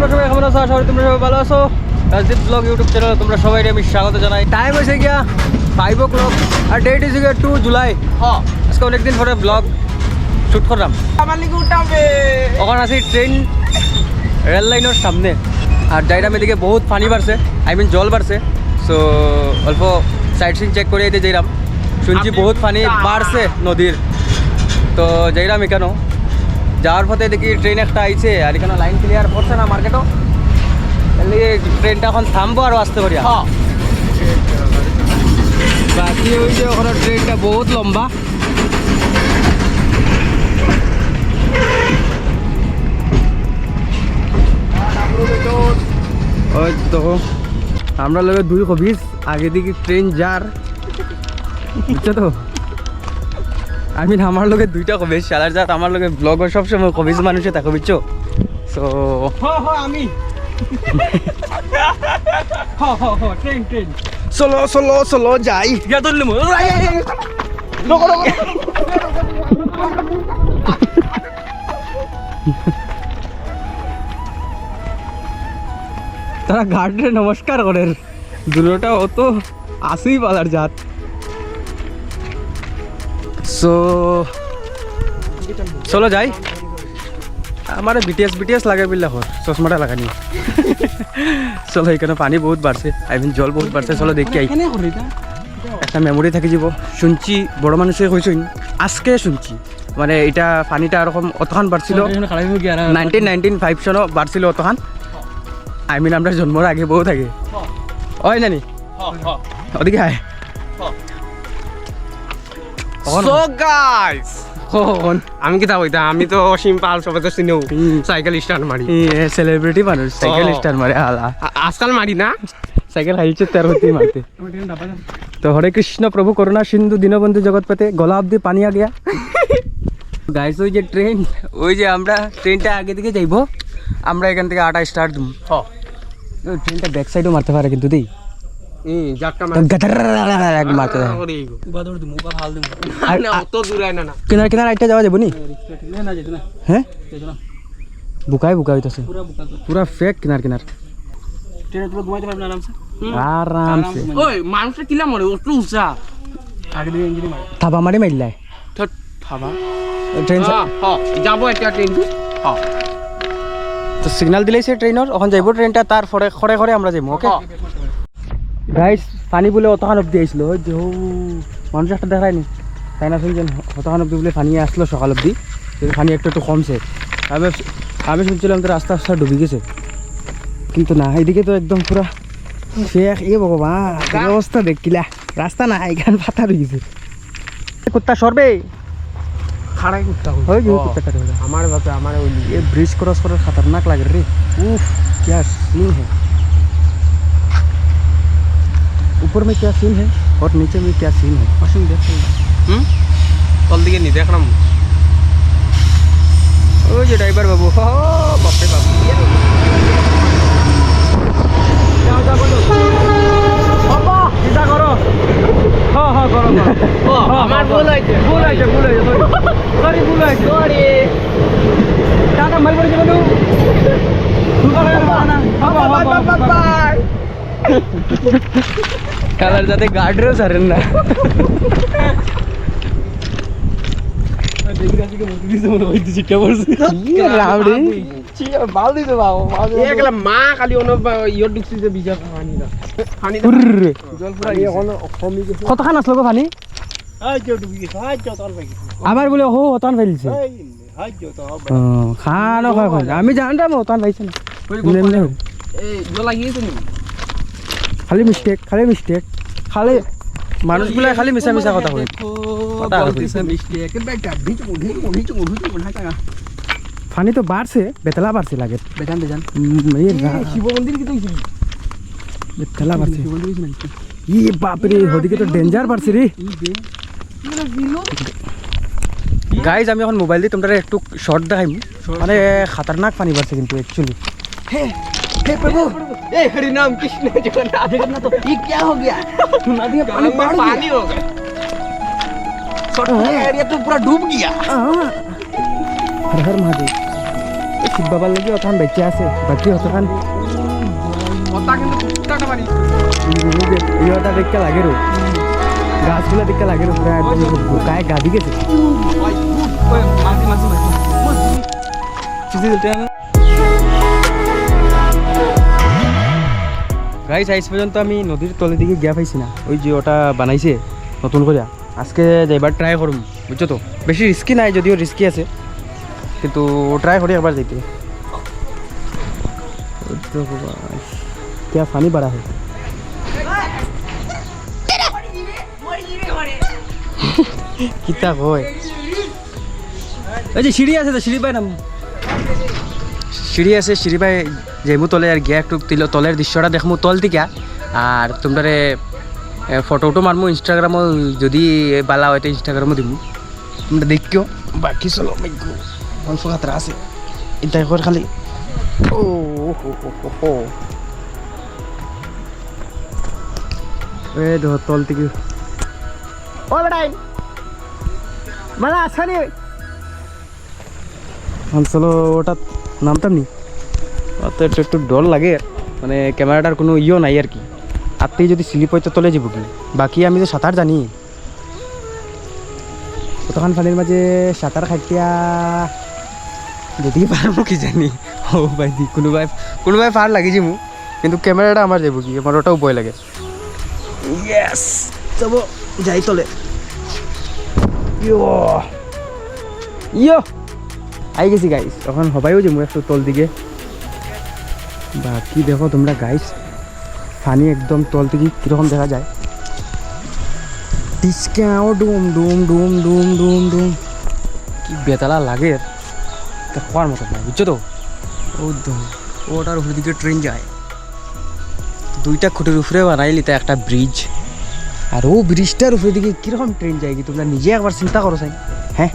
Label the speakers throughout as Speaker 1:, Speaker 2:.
Speaker 1: তোমরা সবাই কেমন আছো? আশা করি তোমরা সবাই ভালো আছো। রাজদীপ ব্লগ ইউটিউব চ্যানেলে তোমরা সবাই আমি স্বাগত জানাই। টাইম হয়েছে গিয়া 5 o'clock আর ডেট ইজ গিয়া 2 জুলাই। হ্যাঁ, আজকে অনেকদিন পরে ব্লগ শুট করলাম।
Speaker 2: আমার লিগে উঠাবে
Speaker 1: ওখানে আছি ট্রেন রেল লাইনের সামনে আর যাইরাম এদিকে বহুত পানি বাড়ছে, আই মিন জল বাড়ছে। সো অল্প সাইড সিন চেক করে দিয়ে যাইরাম। শুনছি বহুত পানি বাড়ছে নদীর, তো যাইরাম এখানে। যাওয়ার পথে দেখি ট্রেন একটা আইছে আর এখানে লাইন ক্লিয়ার করছে না মার্কেটও, তাহলে ট্রেনটা এখন থামবো আর আসতে পারি। বাকি ওই যে ওখানে ট্রেনটা বহুত লম্বা। ওই তো আমরা লোকের 2:20 আগে দিকে ট্রেন যার, বুঝছো তো? আমি আমার লোকের 2টা কবিস চালার যাত, আমার লোকের ব্লগও সবসময় কবিস মানুষে থাকে, বুঝছো? সো আমি ট্রেন চলো চলো চলো যাই। তারা গার্ডে নমস্কার করেন, দুটোটা অত আসেই পালার জাত। সো চলো যাই। আমার বিটিএস লাগে বিল্লা হর চশমাটা লাগানি। চলো এখানে পানি বহুত বাড়ছে, আই মিন জল বহুত বাড়ছে। চলো দেখি আই, একটা মেমোরি থাকি যাব। শুনছি বড় মানুষে কইছেন, আজকে শুনছি মানে এটা পানিটা এরকম অতখান বাড়ছিল 1995 সনও বাড়ছিল অতখান। আই মিন আমরা জন্মর আগে বহুত আগে। ওই নানি ওদিকে আয়।
Speaker 2: সো গাইস আমি কি তাও আমি তো সিম্পল সবাই তো চিনিও, সাইকেল স্টার্ট মারি।
Speaker 1: সেলিব্রিটি মানুষ সাইকেল স্টার্ট মারে। আলা
Speaker 2: আজকাল মারি না,
Speaker 1: সাইকেল হাইছে 13 মারতে। তো হরে কৃষ্ণ প্রভু করুণা সিন্ধু দীনবন্ধু জগৎপতে, গলা অব্দি পানি আ গিয়া। গাইস ওই যে ট্রেন, ওই যে আমরা ট্রেনটা আগে দিকে যাইবো, আমরা এখান থেকে 8টা স্টার্ট দিম। ট্রেনটা ব্যাক সাইডও মারতে পারে কিন্তু দেই কিনার কিনার আইটা যাওয়া যাবো নি? হ্যাঁ বুকাই বুকা হইতাছে পুরা ফেক কিনার কিনার আরামসে।
Speaker 2: ওই মানুষটা কিলা মরে অত উঁচা
Speaker 1: থাবা মারি মারিলাই
Speaker 2: থাবা
Speaker 1: ট্রেন
Speaker 2: যাবো একটা ট্রেন।
Speaker 1: তো সিগনাল দিলেই সে ট্রেনের ওখান যাইব ট্রেনটা, তার ফরে খরে খরে আমরা যাইব। ওকে গাইস, পানি বলে অতখান অব্দি আইছিল, ওই যে মানুষ একটা দেখায়নি তাই না? শুনছেন অতখান অব্দি বলে পানি আসলো সকাল অব্দি, কিন্তু পানি একটু কমছে। আমি শুনছিলাম তো রাস্তা রাস্তা ডুবে গেছে, কিন্তু না, এইদিকে তো একদম পুরা শেখ। এ বাবা অবস্থা দেখিলা, রাস্তা না এখান ফাটা রয়ে গেছে। কুত্তা সরবে
Speaker 2: খাড়াই কুত্তা
Speaker 1: कुत्ता
Speaker 2: हमारे बाप हमारे
Speaker 1: ये ब्रिज क्रॉस कर खतरनाक लग रही। उफ क्या सीन है, ऊपर में क्या सीन है और नीचे में क्या सीन है। मशीन देख
Speaker 2: कल दिखे नहीं देख रहा हूँ।
Speaker 1: ओ जो ड्राइवर बाबू, बाप रे बाप। চিন্তা করো। হ্যাঁ করো।
Speaker 2: আমার ভুল হয়েছে
Speaker 1: সরি ভুল হয়েছে। টাটা মাল পড়ে যাবে। কালার যাতে গার্ডরেও ছাড়েন না। কতখান আসলো গো পানি? আবার বলে হো অতান ফেলছে। খানো আমি জানতাম অতান পাইছে না, খালি মিস্টেক খালি মানুষগুলা খালি মিশা মিশা কথা কয়। পানি তো বাড়ছে, বেতলা বাড়ছে লাগে। শিব মন্দির কি বেতলা বাড়ছে। ই বাপরে ওদিকে তো ডেঞ্জার বাড়ছে রে। গাইজ আমি এখন মোবাইল দিয়ে তোমরা একটু শর্ট দেখাইম, মানে খতরনাক পানি বাড়ছে কিন্তু एक्चुअली। हे प्रभु, ए हरि नाम कृष्ण जगन्नाथ। ये क्या हो गया? नदी में पानी हो गया, एरिया तो पूरा डूब गया। हर हर महादेव। শিব বাবার লাগি অতখান বেঁচে আছে বাকি অতখান
Speaker 2: ওটা কিন্তু ফুটটাটা মারি
Speaker 1: এই ওটা দেখতে লাগে রো গাছগুলো দেখতে লাগে রো পুরা একদম বোকায় গাদি গেছে
Speaker 2: ওই মাঝি মাঝি মাঝি
Speaker 1: গাইস আইস পর্যন্ত আমি নদীর তলের দিকে গিয়া পাইছি না ওই যে ওটা বানাইছে নতুন করে আজকে যাইবার ট্রাই করুম বুঝছো তো বেশি রিস্কি নাই যদিও রিস্কি আছে কিন্তু ট্রাই করি একবার যাইতে क्या पानी बड़ा है कितना হয় এই যে সিঁড়ি আছে তো সিঁড়ি পাই নাম সিঁড়ি আছে সিঁড়ি পাই যাইমু তলে আর গিয়া একটু তলের দৃশ্যটা দেখমু তল থেকে আর তোমরা ফটো উটো মারমু ইনস্টাগ্রামও যদি বালা হয় তো ইনস্টাগ্রামও দিমু তোমরা দেখিও বাকি চলো অল্প খাতরা আছে এটা করে খালি ও হো এ দেখো তল থেকে ও বেটাই মানে আসেনি চলো ওটা নামতাম নি তো একটু ডর লাগে মানে ক্যামেরাটার কোনো ইয়েও নাই আর কি আত্মেই যদি স্লিপ হয়তো তলে যাব কি বাকি আমি তো সাঁতার জানি কতক্ষণ পানির মাঝে সাঁতার খাটিয়া যদি পারবো কি জানি ও ভাই দি কোনোবাই পার লাগিছি মোক কিন্তু ক্যামেরাটা আমার যাব কি আমার ওটাও ভয় লাগে ইয়েস যাব যাই তলে ইয়ো আই গেছি গাইস তখন হবাইও যাবো একটু তল দিকে বাকি দেখো তোমরা গাইস পানি একদম তল থেকে কীরকম দেখা যায় টিসকাও ডুম ডুম ডুম ডুম ডুম ডুম কি বেতালা লাগে তা হওয়ার মতো না বুঝছো তো ও ওটার উপর দিকে ট্রেন যায় দুইটা খুঁটির উপরে বানাইলি তা একটা ব্রিজ আর ও ব্রিজটার উপরে দিকে কীরকম ট্রেন যায় কি তোমরা নিজে একবার চিন্তা করো চাই হ্যাঁ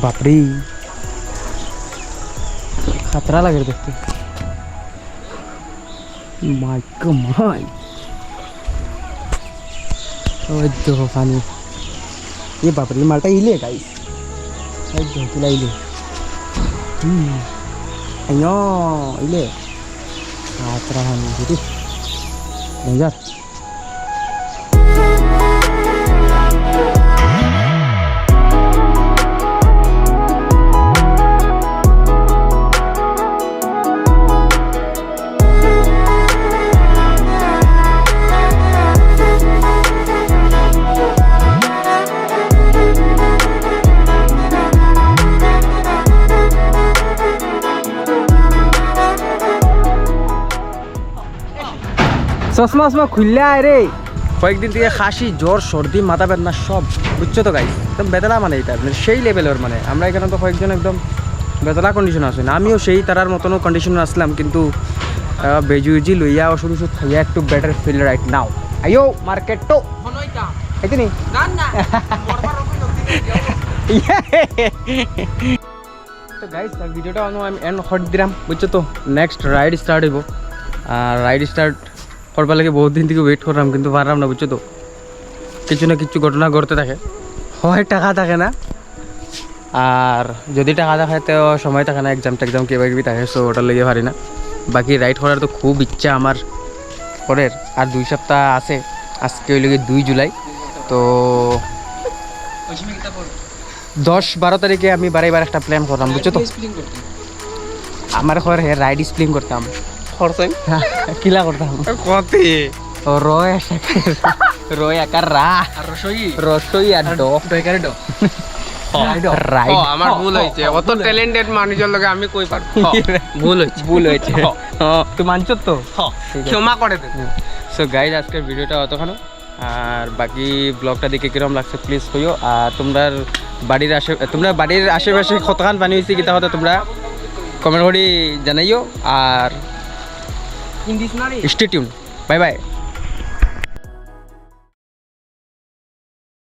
Speaker 1: বাপরে খাতরা লাগে দেখতে মাই ওই দেখো পানি এ বাপরে মালটা ইলে গাইস এই দেখো তুলা ইলে আইও ইলে খাতরা পানি দিদি ডেঞ্জার চশমা খুললে আয় রে কয়েকদিন থেকে খাসি জ্বর সর্দি মাথা বেদনা সব বুঝছো তো গাইস একদম বেতলা মানে এটা মানে সেই লেভেলের মানে আমরা এখানে তো কয়েকজন একদম বেতলা কন্ডিশন আছে না আমিও সেই তারার মতনও কন্ডিশনে আসলাম কিন্তু বেজুজি লইয়া ওষুধ খাইয়া একটু বেটার ফিল রাইট নাও আইও মার্কেট তো এখানে তো গাইস ভিডিওটা আমি এন্ড করে দিলাম বুঝছো তো নেক্সট রাইড স্টার্ট হইব আর রাইড স্টার্ট করবার লাগে বহুত দিন থেকে ওয়েট করলাম কিন্তু পারলাম না বুঝছো তো কিছু না কিছু ঘটনা ঘটতে থাকে হয় টাকা থাকে না আর যদি টাকা থাকে তো সময় থাকে না এক্সাম টেক্সাম কিবা কিবি থাকে সো ওটার লেগে পারি না বাকি রাইড করার তো খুব ইচ্ছা আমার পরের আর 2 সপ্তাহ আছে আজকে ওই লেগে 2 জুলাই তো 10-12 তারিখে আমি বারেবার একটা প্ল্যান করলাম বুঝছো তো আমার ঘরে রাইড স্প্লিং করতাম কিলা করতাম
Speaker 2: কতে
Speaker 1: রয় আকার রা রসই আর
Speaker 2: আমার ভুল হয়েছে অত ট্যালেন্টেড মানুষের লগে আমি কই পারবো
Speaker 1: ভুল হয়েছে তুই মানছো তো
Speaker 2: ক্ষমা করে দে
Speaker 1: সো গাইজ আজকের ভিডিওটা অতখানো আর বাকি ব্লগটা দেখে কিরকম লাগছে প্লিজ কইও আর তোমরা বাড়ির আশেপাশে কতখান পানি হয়েছে কিতা হতে তোমরা কমেন্ট করে জানাইও আর স্টে টিউন বাই বাই